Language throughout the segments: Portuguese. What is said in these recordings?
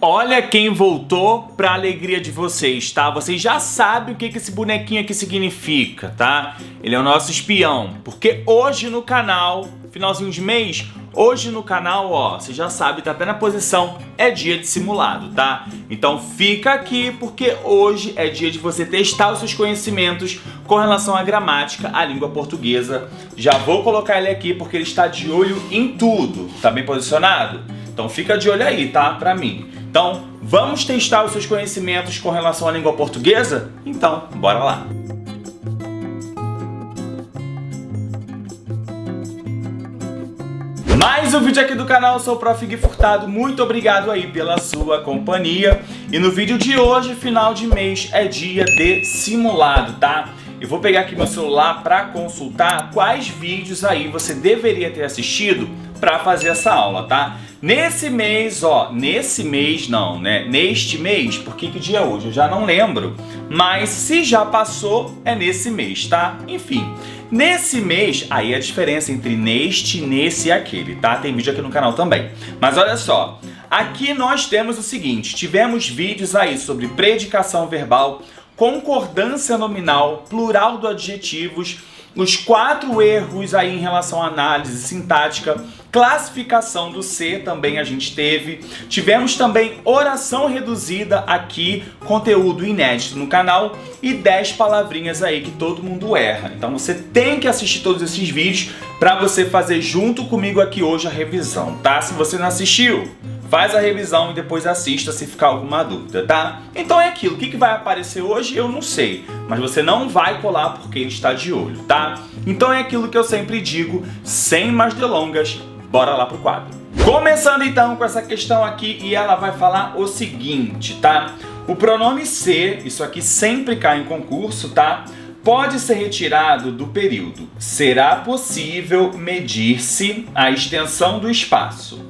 Olha quem voltou pra alegria de vocês, tá? Vocês já sabem o que esse bonequinho aqui significa, tá? Ele é o nosso espião, porque hoje no canal, finalzinho de mês, hoje no canal, ó, você já sabe, tá até na posição, é dia de simulado, tá? Então fica aqui porque hoje é dia de você testar os seus conhecimentos com relação à gramática, à língua portuguesa. Já vou colocar ele aqui porque ele está de olho em tudo, tá bem posicionado? Então fica de olho aí, tá? Pra mim. Então, vamos testar os seus conhecimentos com relação à língua portuguesa? Então, bora lá! Mais um vídeo aqui do canal, eu sou o Prof. Gui Furtado, muito obrigado aí pela sua companhia. E no vídeo de hoje, final de mês, é dia de simulado, tá? Eu vou pegar aqui meu celular para consultar quais vídeos aí você deveria ter assistido para fazer essa aula, tá? Nesse mês, ó, neste mês, porque que dia é hoje? Eu já não lembro, mas se já passou, é nesse mês, tá? Enfim, nesse mês, aí a diferença entre neste, nesse e aquele, tá? Tem vídeo aqui no canal também. Mas olha só, aqui nós temos o seguinte, tivemos vídeos aí sobre predicação verbal, concordância nominal, plural do adjetivos, os 4 erros aí em relação à análise sintática, classificação do C também a gente teve. Tivemos também oração reduzida aqui, conteúdo inédito no canal e 10 palavrinhas aí que todo mundo erra. Então você tem que assistir todos esses vídeos para você fazer junto comigo aqui hoje a revisão, tá? Se você não assistiu, faz a revisão e depois assista se ficar alguma dúvida, tá? Então é aquilo, o que vai aparecer hoje eu não sei, mas você não vai colar porque ele está de olho, tá? Então é aquilo que eu sempre digo, sem mais delongas, bora lá pro quadro. Começando então com essa questão aqui e ela vai falar o seguinte, tá? O pronome ser, isso aqui sempre cai em concurso, tá? Pode ser retirado do período. Será possível medir-se a extensão do espaço.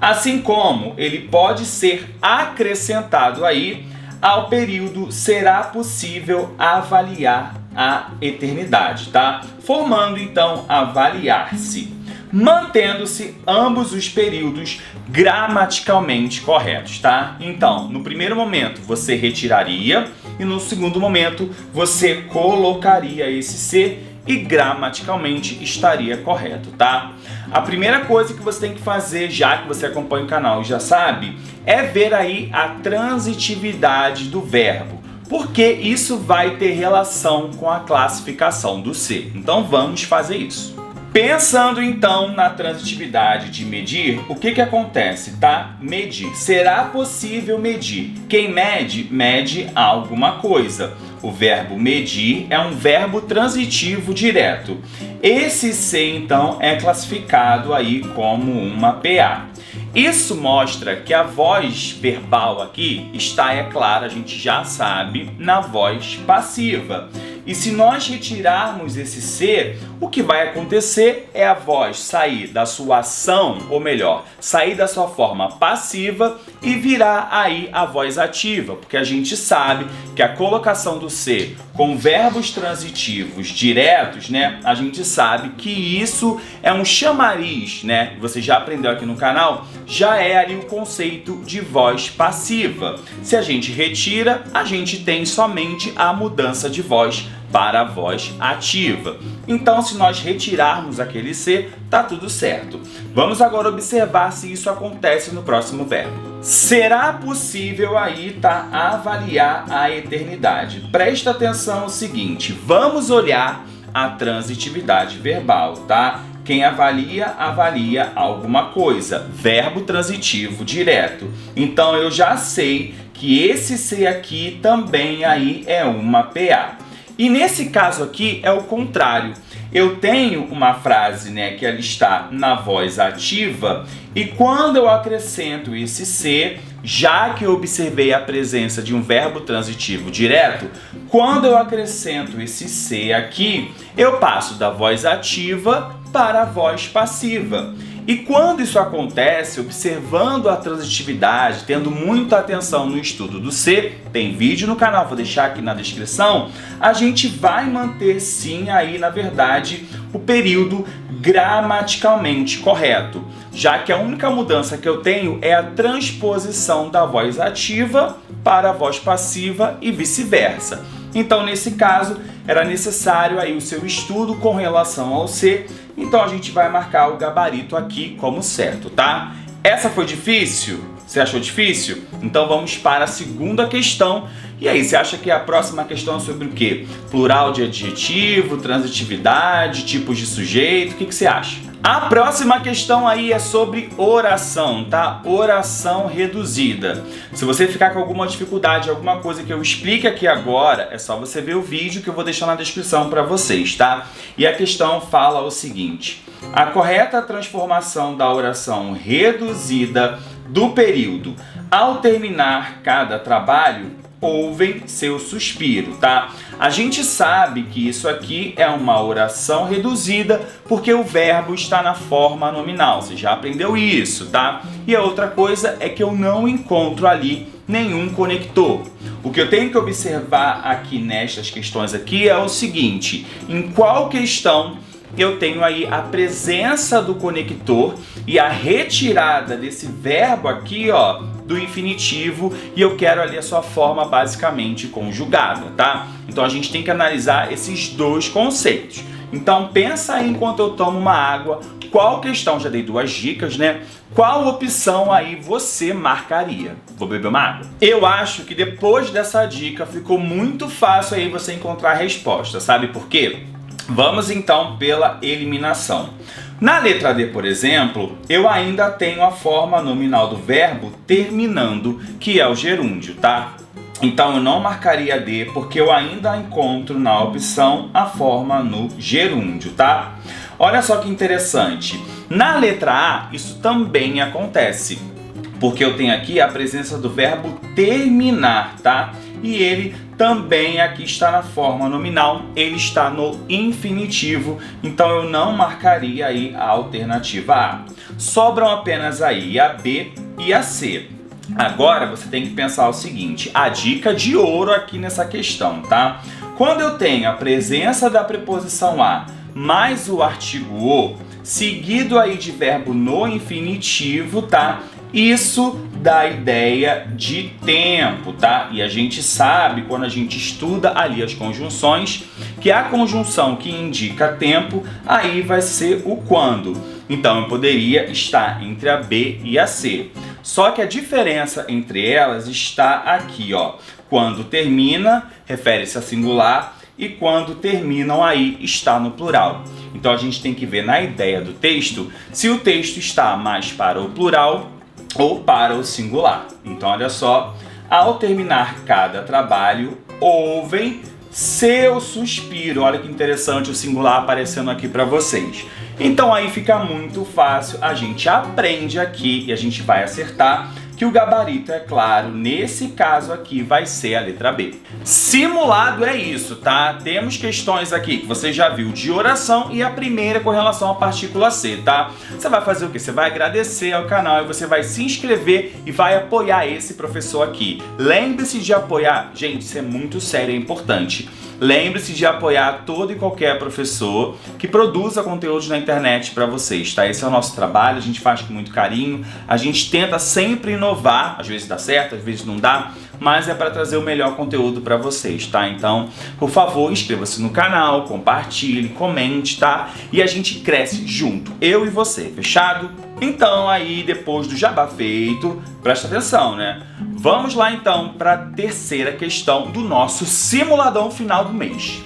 Assim como ele pode ser acrescentado aí ao período será possível avaliar a eternidade, tá? Formando então avaliar-se, mantendo-se ambos os períodos gramaticalmente corretos, tá? Então, no primeiro momento você retiraria e no segundo momento você colocaria esse ser e gramaticalmente estaria correto, tá? A primeira coisa que você tem que fazer, já que você acompanha o canal e já sabe, é ver aí a transitividade do verbo, porque isso vai ter relação com a classificação do ser. Então vamos fazer isso. Pensando então na transitividade de medir, o que acontece, tá? Medir. Será possível medir. Quem mede, mede alguma coisa. O verbo medir é um verbo transitivo direto. Esse ser, então, é classificado aí como uma PA. Isso mostra que a voz verbal aqui está, é claro, a gente já sabe, na voz passiva. E se nós retirarmos esse ser, o que vai acontecer é a voz sair da sua ação, ou melhor, sair da sua forma passiva e virar aí a voz ativa, porque a gente sabe que a colocação do ser com verbos transitivos diretos, né, a gente sabe que isso é um chamariz, né, você já aprendeu aqui no canal, já é ali o conceito de voz passiva. Se a gente retira, a gente tem somente a mudança de voz para a voz ativa. Então, se nós retirarmos aquele ser, tá tudo certo. Vamos agora observar se isso acontece no próximo verbo. Será possível aí, tá, avaliar a eternidade? Presta atenção no seguinte, vamos olhar a transitividade verbal, tá? Quem avalia, avalia alguma coisa. Verbo transitivo direto. Então, eu já sei que esse ser aqui também aí é uma PA. E nesse caso aqui é o contrário. Eu tenho uma frase, né, que ela está na voz ativa e quando eu acrescento esse ser, já que eu observei a presença de um verbo transitivo direto, quando eu acrescento esse ser aqui, eu passo da voz ativa para a voz passiva. E quando isso acontece, observando a transitividade, tendo muita atenção no estudo do ser, tem vídeo no canal, vou deixar aqui na descrição, a gente vai manter sim aí, na verdade, o período gramaticalmente correto. já que a única mudança que eu tenho é a transposição da voz ativa para a voz passiva e vice-versa. Então, nesse caso, era necessário aí o seu estudo com relação ao C, então a gente vai marcar o gabarito aqui como certo, tá? Essa foi difícil? Você achou difícil? Então vamos para a segunda questão. E aí, você acha que a próxima questão é sobre o quê? Plural de adjetivo, transitividade, tipos de sujeito, o que você acha? A próxima questão aí é sobre oração, tá? Oração reduzida. Se você ficar com alguma dificuldade, alguma coisa que eu explique aqui agora, é só você ver o vídeo que eu vou deixar na descrição para vocês, tá? E a questão fala o seguinte: a correta transformação da oração reduzida do período ao terminar cada trabalho, ouvem seu suspiro, tá? A gente sabe que isso aqui é uma oração reduzida porque o verbo está na forma nominal. Você já aprendeu isso, tá? E a outra coisa é que eu não encontro ali nenhum conector. O que eu tenho que observar aqui nestas questões aqui é o seguinte: em qual questão eu tenho aí a presença do conector e a retirada desse verbo aqui, ó, do infinitivo, e eu quero ali a sua forma basicamente conjugada, tá? Então a gente tem que analisar esses dois conceitos. Então pensa aí enquanto eu tomo uma água, qual questão, já dei duas dicas, né? Qual opção aí você marcaria? Vou beber uma água. Eu acho que depois dessa dica ficou muito fácil aí você encontrar a resposta, sabe por quê? Vamos então pela eliminação. Na letra D, por exemplo, eu ainda tenho a forma nominal do verbo terminando, que é o gerúndio, tá? Então eu não marcaria D porque eu ainda encontro na opção a forma no gerúndio, tá? Olha só que interessante. Na letra A, isso também acontece, porque eu tenho aqui a presença do verbo terminar, tá? E ele também aqui está na forma nominal, ele está no infinitivo, então eu não marcaria aí a alternativa A. Sobram apenas aí a B e a C. Agora você tem que pensar o seguinte: a dica de ouro aqui nessa questão, tá? Quando eu tenho a presença da preposição a mais o artigo o, seguido aí de verbo no infinitivo, tá? Isso dá ideia de tempo, tá? E a gente sabe, quando a gente estuda ali as conjunções, que a conjunção que indica tempo, aí vai ser o quando. Então eu poderia estar entre a B e a C. Só que a diferença entre elas está aqui, ó. Quando termina, refere-se a singular, e quando terminam aí está no plural. Então a gente tem que ver na ideia do texto se o texto está mais para o plural ou para o singular. Então olha só, ao terminar cada trabalho, ouvem seu suspiro. Olha que interessante o singular aparecendo aqui para vocês. Então aí fica muito fácil, a gente aprende aqui e a gente vai acertar que o gabarito, é claro, nesse caso aqui vai ser a letra B. Simulado é isso, tá? Temos questões aqui que você já viu de oração e a primeira com relação à partícula C, tá? Você vai fazer o quê? Você vai agradecer ao canal e você vai se inscrever e vai apoiar esse professor aqui. Lembre-se de apoiar, gente, isso é muito sério, é importante. Lembre-se de apoiar todo e qualquer professor que produza conteúdos na internet para vocês, tá? Esse é o nosso trabalho, a gente faz com muito carinho, a gente tenta sempre inovar, às vezes dá certo, às vezes não dá, mas é para trazer o melhor conteúdo para vocês, tá? Então, por favor, inscreva-se no canal, compartilhe, comente, tá? E a gente cresce junto, eu e você, fechado? Então aí, depois do jabá feito, presta atenção, né? Vamos lá então para a terceira questão do nosso simuladão final do mês.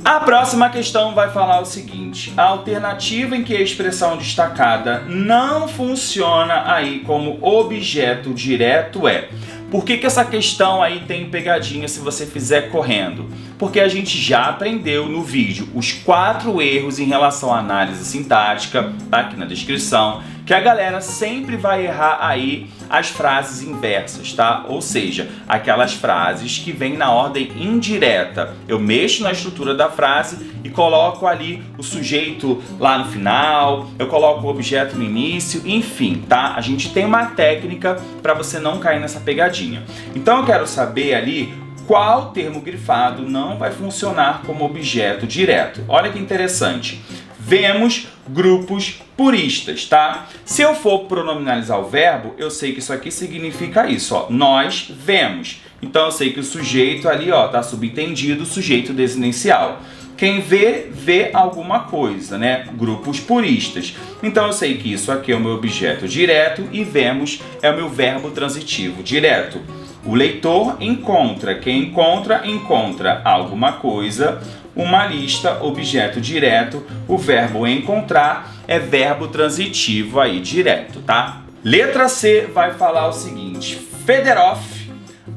A próxima questão vai falar o seguinte: a alternativa em que a expressão destacada não funciona aí como objeto direto é... Por que essa questão aí tem pegadinha se você fizer correndo? Porque a gente já aprendeu no vídeo os 4 erros em relação à análise sintática, tá aqui na descrição, que a galera sempre vai errar aí as frases inversas, tá? Ou seja, aquelas frases que vêm na ordem indireta. Eu mexo na estrutura da frase e coloco ali o sujeito lá no final, eu coloco o objeto no início, enfim, tá? A gente tem uma técnica para você não cair nessa pegadinha. Então eu quero saber ali qual termo grifado não vai funcionar como objeto direto. Olha que interessante. Vemos grupos puristas, tá? Se eu for pronominalizar o verbo, eu sei que isso aqui significa isso, ó, nós vemos. Então eu sei que o sujeito ali, ó, tá subentendido, sujeito desinencial. Quem vê, vê alguma coisa, né? Grupos puristas. Então eu sei que isso aqui é o meu objeto direto e vemos é o meu verbo transitivo direto. O leitor encontra, quem encontra, encontra alguma coisa. Uma lista, objeto direto. O verbo encontrar é verbo transitivo aí direto, tá? Letra C vai falar o seguinte: Fedorov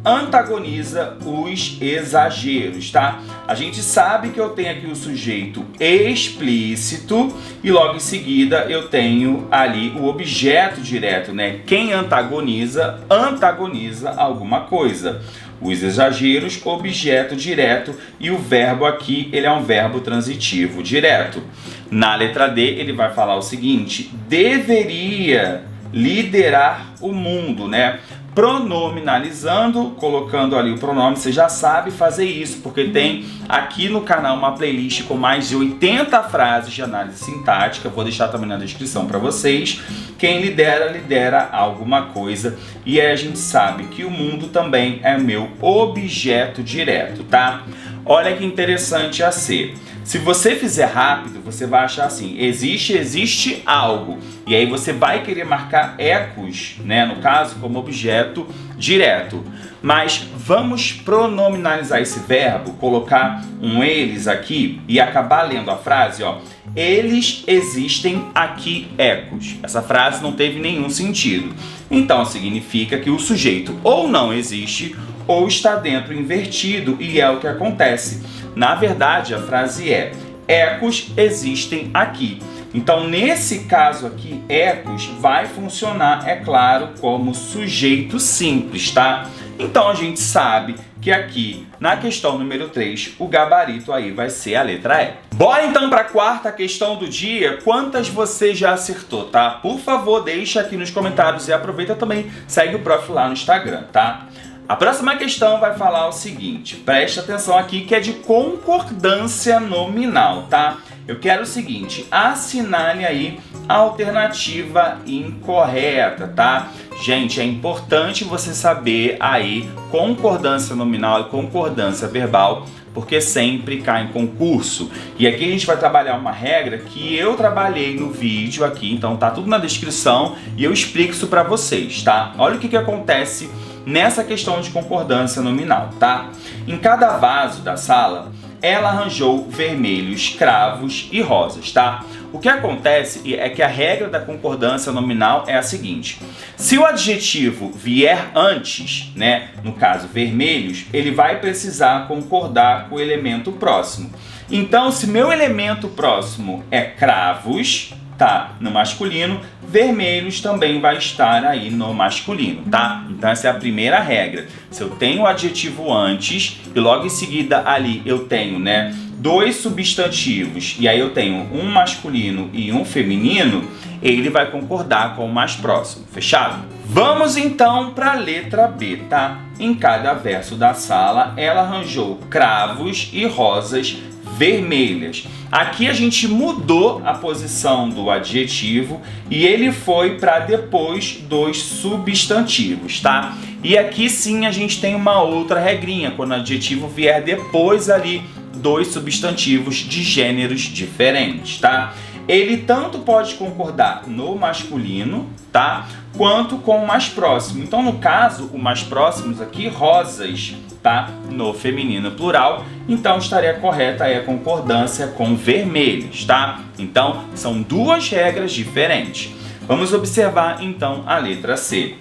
antagoniza os exageros, tá? A gente sabe que eu tenho aqui o sujeito explícito e logo em seguida eu tenho ali o objeto direto, né? Quem antagoniza, antagoniza alguma coisa. Os exageros, objeto direto, e o verbo aqui, ele é um verbo transitivo direto. Na letra D, ele vai falar o seguinte: deveria liderar o mundo, né? Pronominalizando, colocando ali o pronome, você já sabe fazer isso, porque tem aqui no canal uma playlist com mais de 80 frases de análise sintática, vou deixar também na descrição para vocês. Quem lidera, lidera alguma coisa, e aí a gente sabe que o mundo também é meu objeto direto, tá? Olha que interessante a ser. Se você fizer rápido, você vai achar assim: existe algo. E aí você vai querer marcar ecos, né, no caso, como objeto direto. Mas vamos pronominalizar esse verbo, colocar um eles aqui e acabar lendo a frase, ó. Eles existem aqui ecos. Essa frase não teve nenhum sentido. Então significa que o sujeito ou não existe ou está dentro invertido, e é o que acontece. Na verdade, a frase é: ecos existem aqui. Então, nesse caso aqui, ecos vai funcionar, é claro, como sujeito simples, tá? Então, a gente sabe que aqui, na questão número 3, o gabarito aí vai ser a letra E. Bora então para a quarta questão do dia. Quantas você já acertou, tá? Por favor, deixa aqui nos comentários e aproveita também, segue o prof lá no Instagram, tá? A próxima questão vai falar o seguinte, presta atenção aqui, que é de concordância nominal, tá? Eu quero o seguinte: assinale aí a alternativa incorreta, tá? Gente, é importante você saber aí concordância nominal e concordância verbal, porque sempre cai em concurso. E aqui a gente vai trabalhar uma regra que eu trabalhei no vídeo aqui, então tá tudo na descrição e eu explico isso pra vocês, tá? Olha o que acontece nessa questão de concordância nominal, tá? Em cada vaso da sala, ela arranjou vermelhos, cravos e rosas, tá? O que acontece é que a regra da concordância nominal é a seguinte: se o adjetivo vier antes, né, no caso vermelhos, ele vai precisar concordar com o elemento próximo. Então, se meu elemento próximo é cravos, tá, no masculino, vermelhos também vai estar aí no masculino, tá? Então essa é a primeira regra. Se eu tenho o adjetivo antes e logo em seguida ali eu tenho, né, dois substantivos e aí eu tenho um masculino e um feminino, ele vai concordar com o mais próximo, fechado? Vamos então para a letra B, tá? Em cada verso da sala, ela arranjou cravos e rosas vermelhas. Aqui a gente mudou a posição do adjetivo e ele foi para depois dos substantivos, tá? E aqui sim a gente tem uma outra regrinha, quando o adjetivo vier depois ali dos substantivos de gêneros diferentes, tá? Ele tanto pode concordar no masculino, tá? Quanto com o mais próximo. Então, no caso, o mais próximos aqui, rosas, tá? No feminino plural. Então, estaria correta aí a concordância com vermelhos, tá? Então, são duas regras diferentes. Vamos observar, então, a letra C.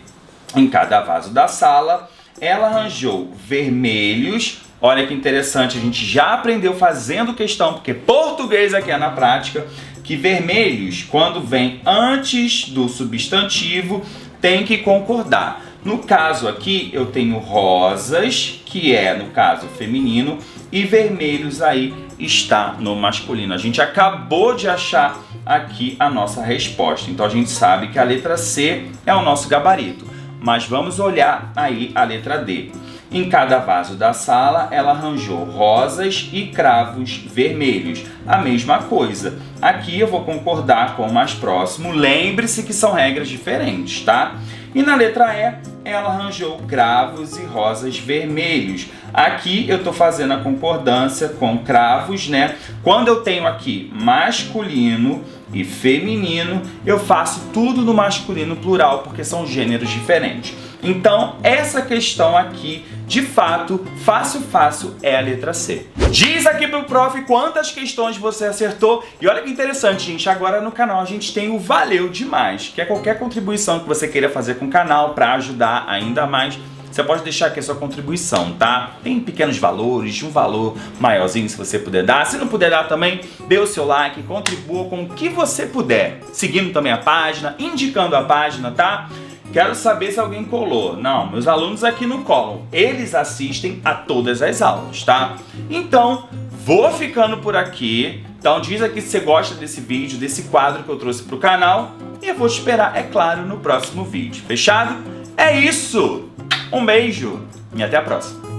Em cada vaso da sala, ela arranjou vermelhos. Olha que interessante, a gente já aprendeu fazendo questão, porque português aqui é na prática, que vermelhos, quando vem antes do substantivo, tem que concordar. No caso aqui, eu tenho rosas, que é, no caso, feminino, e vermelhos aí está no masculino. A gente acabou de achar aqui a nossa resposta. Então, a gente sabe que a letra C é o nosso gabarito. Mas vamos olhar aí a letra D. Em cada vaso da sala, ela arranjou rosas e cravos vermelhos. A mesma coisa. Aqui eu vou concordar com o mais próximo. Lembre-se que são regras diferentes, tá? E na letra E, ela arranjou cravos e rosas vermelhos. Aqui eu estou fazendo a concordância com cravos, né? Quando eu tenho aqui masculino e feminino, eu faço tudo no masculino plural, porque são gêneros diferentes. Então, essa questão aqui, de fato, fácil é a letra C. Diz aqui pro prof quantas questões você acertou. E olha que interessante, gente, agora no canal a gente tem o Valeu Demais, que é qualquer contribuição que você queira fazer com o canal para ajudar ainda mais. Você pode deixar aqui a sua contribuição, tá? Tem pequenos valores, um valor maiorzinho se você puder dar. Se não puder dar também, dê o seu like, contribua com o que você puder. Seguindo também a página, indicando a página, tá? Quero saber se alguém colou. Não, meus alunos aqui não colam. Eles assistem a todas as aulas, tá? Então, vou ficando por aqui. Então diz aqui se você gosta desse vídeo, desse quadro que eu trouxe pro canal. E eu vou te esperar, é claro, no próximo vídeo. Fechado? É isso! Um beijo e até a próxima!